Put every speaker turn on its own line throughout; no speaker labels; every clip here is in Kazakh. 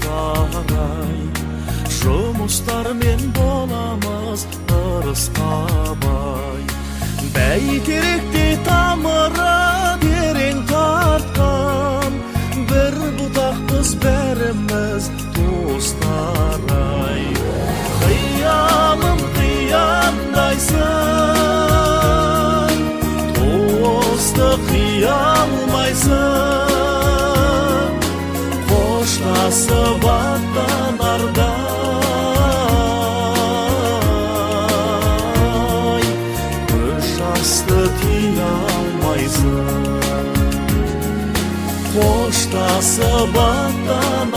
dostlar-ay, жұмыстармен боламыз ырысқабай. Бәйтеректе тамыры терең тартқан, бір бұтақпыз бәріміз достар-ай. Қиялым қияндайсың, досты қия алмайсың, қоштасып аттанардай, көз жасты тия алмайсың, қоштасып аттанардай,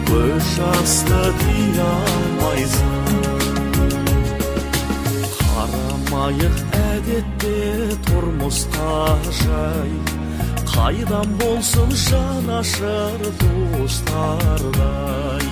көз жасты тия алмайсың. Қарамайық әдетте тұрмысқа жай, қайдан болсын жанашыр достардай.